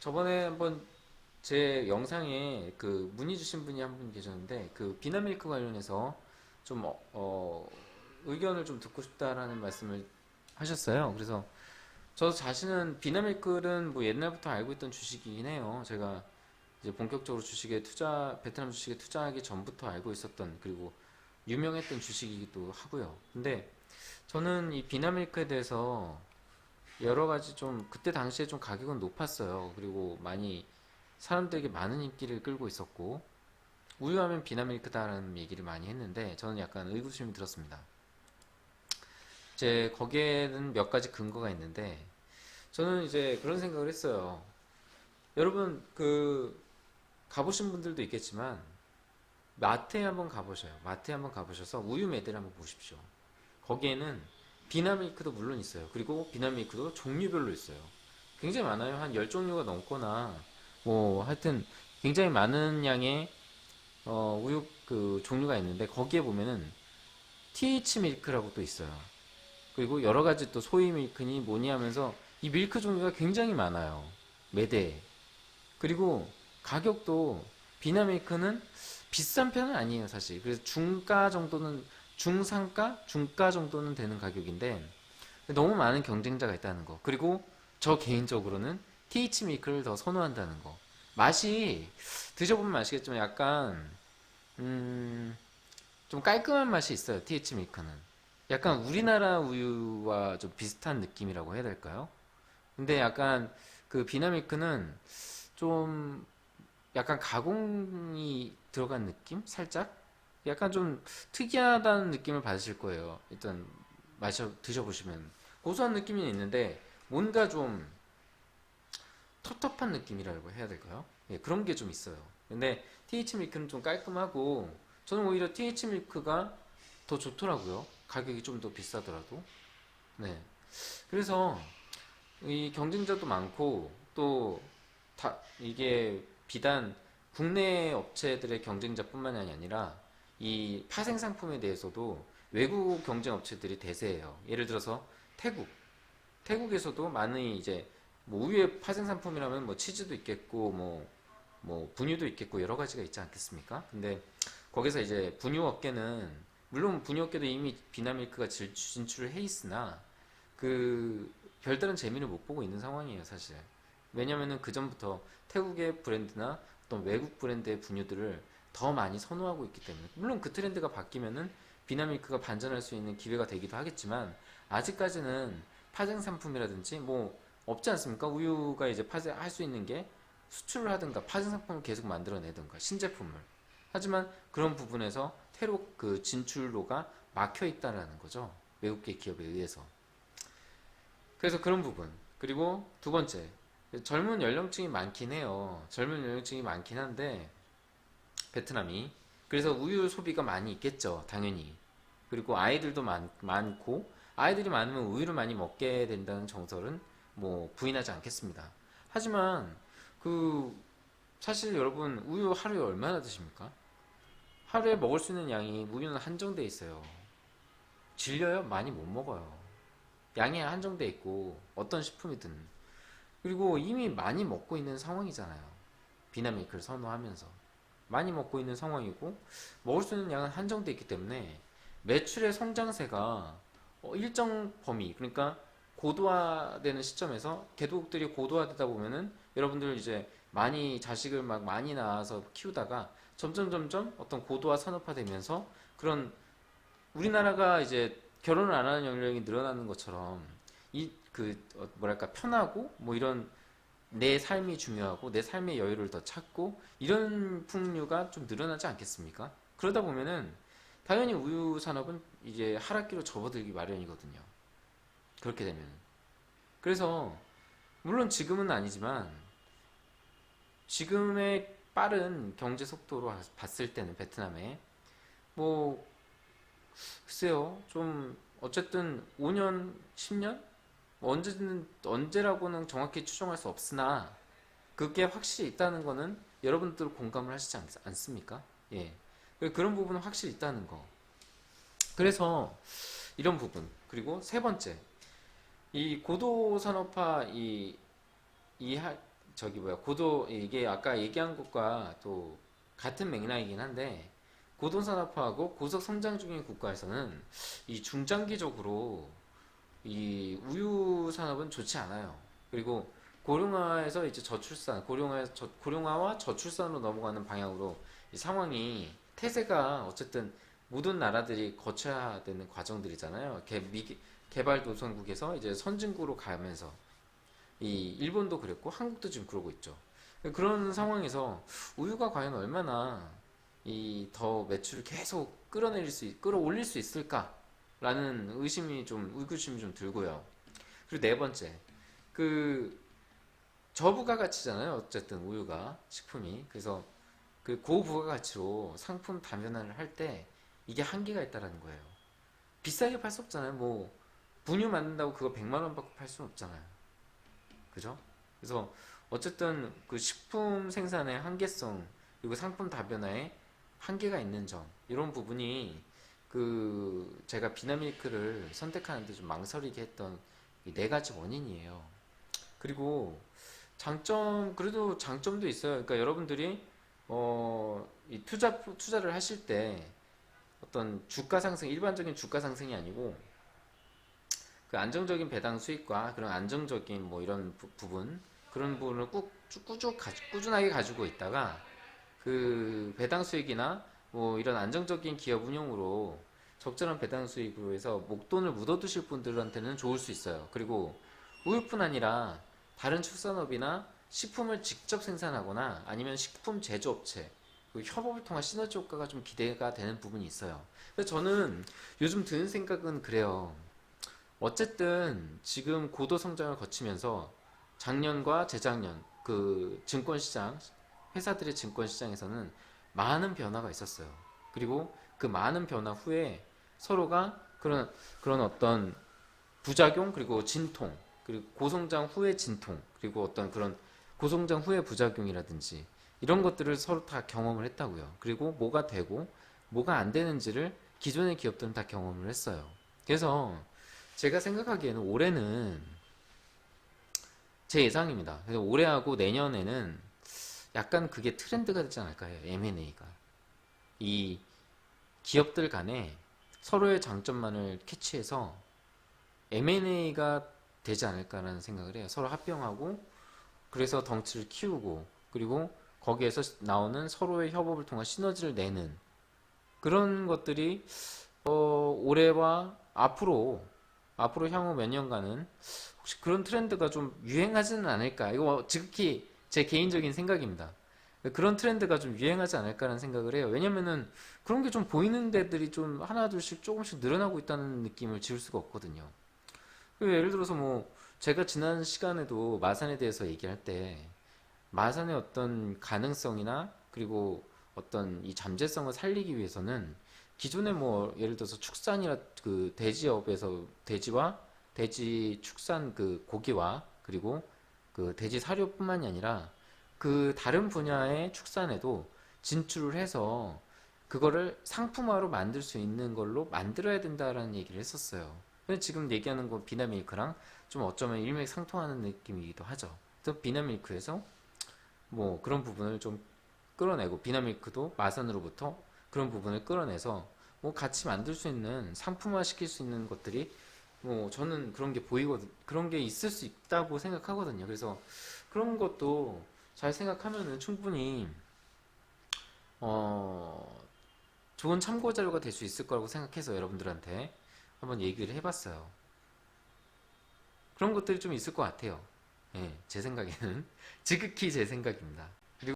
저번에 한번 제 영상에 그 문의 주신 분이 한 분 계셨는데 그 비나밀크 관련해서 좀 의견을 좀 듣고 싶다라는 말씀을 하셨어요. 그래서 저 자신은 비나밀크는 뭐 옛날부터 알고 있던 주식이긴 해요. 제가 이제 본격적으로 베트남 주식에 투자하기 전부터 알고 있었던, 그리고 유명했던 주식이기도 하고요. 근데 저는 이 비나밀크에 대해서 여러 가지 좀 그때 당시에 좀 가격은 높았어요. 그리고 많이 사람들에게 많은 인기를 끌고 있었고, 우유하면 비나밀크다라는 얘기를 많이 했는데 저는 약간 의구심이 들었습니다. 제 거기에는 몇 가지 근거가 있는데, 저는 이제 그런 생각을 했어요. 여러분 그 가보신 분들도 있겠지만 마트에 한번 가보셔요. 마트에 한번 가보셔서 우유 매대를 한번 보십시오. 거기에는 비나밀크도 물론 있어요. 그리고 비나밀크도 종류별로 있어요. 굉장히 많아요. 한 10종류가 넘거나 뭐 하여튼 굉장히 많은 양의 우유 그 종류가 있는데, 거기에 보면은 TH 밀크라고 또 있어요. 그리고 여러 가지 또 소이 밀크니 뭐니 하면서 이 밀크 종류가 굉장히 많아요. 매대에. 그리고 가격도 비나 밀크는 비싼 편은 아니에요, 사실. 그래서 중가 정도는, 중상가? 중가 정도는 되는 가격인데 너무 많은 경쟁자가 있다는 거. 그리고 저 개인적으로는 TH 밀크를 더 선호한다는 거. 맛이, 드셔보면 아시겠지만 약간 음, 좀 깔끔한 맛이 있어요. TH 밀크는. 약간 우리나라 우유와 좀 비슷한 느낌이라고 해야 될까요? 근데 약간 그 비나 밀크는 좀 약간 가공이 들어간 느낌? 살짝? 약간 좀 특이하다는 느낌을 받으실 거예요. 일단 드셔보시면. 고소한 느낌이 있는데 뭔가 좀 텁텁한 느낌이라고 해야 될까요? 예, 그런 게 좀 있어요. 근데 TH 밀크는 좀 깔끔하고 저는 오히려 TH 밀크가 더 좋더라고요. 가격이 좀 더 비싸더라도. 네. 그래서 이 경쟁자도 많고 또 이게 비단 국내 업체들의 경쟁자뿐만이 아니라 이 파생 상품에 대해서도 외국 경쟁 업체들이 대세예요. 예를 들어서 태국. 태국에서도 많은 이제 뭐 우유의 파생 상품이라면 뭐 치즈도 있겠고 뭐 분유도 있겠고 여러 가지가 있지 않겠습니까? 근데 거기서 이제 분유 업계는, 물론 분유 업계도 이미 비나밀크가 진출을 해 있으나 그 별다른 재미를 못 보고 있는 상황이에요, 사실. 왜냐면은 그 전부터 태국의 브랜드나 어떤 외국 브랜드의 분유들을 더 많이 선호하고 있기 때문에. 물론 그 트렌드가 바뀌면은 비나밀크가 반전할 수 있는 기회가 되기도 하겠지만 아직까지는 파생 상품이라든지 뭐 없지 않습니까? 우유가 이제 파생할 수 있는 게 수출을 하든가 파생 상품을 계속 만들어내든가 신제품을. 하지만 그런 부분에서 태국 그 진출로가 막혀 있다라는 거죠. 외국계 기업에 의해서. 그래서 그런 부분. 그리고 두 번째, 젊은 연령층이 많긴 해요. 젊은 연령층이 많긴 한데 베트남이. 그래서 우유 소비가 많이 있겠죠, 당연히. 그리고 아이들도 많고, 아이들이 많으면 우유를 많이 먹게 된다는 정설은 뭐 부인하지 않겠습니다. 하지만 그 사실 여러분 우유 하루에 얼마나 드십니까? 하루에 먹을 수 있는 양이, 우유는 한정돼 있어요. 질려요? 많이 못 먹어요. 양이 한정돼 있고 어떤 식품이든. 그리고 이미 많이 먹고 있는 상황이잖아요. 비나밀크를 선호하면서 많이 먹고 있는 상황이고 먹을 수 있는 양은 한정돼 있기 때문에 매출의 성장세가 일정 범위, 그러니까 고도화되는 시점에서 개도국들이 고도화되다 보면은 여러분들 이제 많이 자식을 막 많이 낳아서 키우다가 점점 어떤 고도화 산업화되면서 그런, 우리나라가 이제 결혼을 안 하는 연령이 늘어나는 것처럼 이 그 뭐랄까 편하고 뭐 이런, 내 삶이 중요하고 내 삶의 여유를 더 찾고 이런 풍류가 좀 늘어나지 않겠습니까? 그러다 보면은 당연히 우유 산업은 이제 하락기로 접어들기 마련이거든요. 그렇게 되면. 그래서 물론 지금은 아니지만 지금의 빠른 경제 속도로 봤을 때는 베트남에 뭐 글쎄요, 좀 어쨌든 5년, 10년 언제든, 언제라고는 정확히 추정할 수 없으나 그게 확실히 있다는 거는 여러분들 공감을 하시지 않습니까? 예. 그런 부분은 확실히 있다는 거. 그래서 이런 부분. 그리고 세 번째, 이 고도 산업화 이 저기 뭐야 고도 이게 아까 얘기한 것과 또 같은 맥락이긴 한데 고도산업화하고 고속 성장 중인 국가에서는 이 중장기적으로 이 우유 산업은 좋지 않아요. 그리고 고령화에서 이제 저출산, 고령화와 저출산으로 넘어가는 방향으로 이 상황이 태세가 어쨌든 모든 나라들이 거쳐야 되는 과정들이잖아요. 개발도상국에서 이제 선진국으로 가면서 이 일본도 그랬고 한국도 지금 그러고 있죠. 그런 상황에서 우유가 과연 얼마나 이 더 매출을 계속 끌어올릴 수 있을까라는 의구심이 좀 들고요. 그리고 네 번째, 그 저부가가치잖아요. 어쨌든 우유가 식품이 그래서 그 고부가가치로 상품 다변화를 할 때 이게 한계가 있다라는 거예요. 비싸게 팔 수 없잖아요. 뭐 분유 만든다고 그거 100만 원 받고 팔 수는 없잖아요. 그죠? 그래서 어쨌든 그 식품 생산의 한계성 그리고 상품 다변화에 한계가 있는 점 이런 부분이 그 제가 비나밀크를 선택하는데 좀 망설이게 했던 이 네 가지 원인이에요. 그리고 그래도 장점도 있어요. 그러니까 여러분들이 이 투자를 하실 때 어떤 주가 상승, 일반적인 주가 상승이 아니고 그 안정적인 배당 수익과 그런 안정적인 뭐 이런 부분 그런 부분을 꾸준하게 가지고 있다가 그 배당 수익이나 뭐 이런 안정적인 기업 운용으로 적절한 배당 수익으로 해서 목돈을 묻어두실 분들한테는 좋을 수 있어요. 그리고 우유뿐 아니라 다른 축산업이나 식품을 직접 생산하거나 아니면 식품 제조업체 협업을 통한 시너지 효과가 좀 기대가 되는 부분이 있어요. 그래서 저는 요즘 드는 생각은 그래요. 어쨌든 지금 고도 성장을 거치면서 작년과 재작년 그 증권시장 회사들의 증권시장에서는 많은 변화가 있었어요. 그리고 그 많은 변화 후에 서로가 그런 어떤 부작용 그리고 진통 그리고 고성장 후의 진통 그리고 어떤 그런 고성장 후의 부작용이라든지 이런 것들을 서로 다 경험을 했다고요. 그리고 뭐가 되고 뭐가 안 되는지를 기존의 기업들은 다 경험을 했어요. 그래서 제가 생각하기에는 올해는 제 예상입니다. 그래서 올해하고 내년에는 약간 그게 트렌드가 되지 않을까 해요. M&A가. 이 기업들 간에 서로의 장점만을 캐치해서 M&A가 되지 않을까라는 생각을 해요. 서로 합병하고 그래서 덩치를 키우고 그리고 거기에서 나오는 서로의 협업을 통한 시너지를 내는 그런 것들이 올해와 앞으로 향후 몇 년간은 혹시 그런 트렌드가 좀 유행하지는 않을까? 이거 지극히 제 개인적인 생각입니다. 그런 트렌드가 좀 유행하지 않을까라는 생각을 해요. 왜냐면은 그런 게 좀 보이는 데들이 좀 하나 둘씩 조금씩 늘어나고 있다는 느낌을 지울 수가 없거든요. 예를 들어서 뭐 제가 지난 시간에도 마산에 대해서 얘기할 때 마산의 어떤 가능성이나 그리고 어떤 이 잠재성을 살리기 위해서는 기존의 뭐 예를 들어서 축산이나 그 돼지업에서 돼지와 돼지 축산 그 고기와 그리고 그 돼지 사료뿐만이 아니라 그 다른 분야의 축산에도 진출을 해서 그거를 상품화로 만들 수 있는 걸로 만들어야 된다라는 얘기를 했었어요. 근데 지금 얘기하는 건 비나밀크랑 좀 어쩌면 일맥상통하는 느낌이기도 하죠. 그래서 비나밀크에서 뭐 그런 부분을 좀 끌어내고 비나밀크도 마산으로부터 그런 부분을 끌어내서 뭐 같이 만들 수 있는 상품화 시킬 수 있는 것들이 뭐 저는 그런 게 보이거든 그런 게 있을 수 있다고 생각하거든요. 그래서 그런 것도 잘 생각하면은 충분히 어 좋은 참고 자료가 될 수 있을 거라고 생각해서 여러분들한테 한번 얘기를 해봤어요. 그런 것들이 좀 있을 것 같아요. 예, 제 생각에는 지극히 제 생각입니다.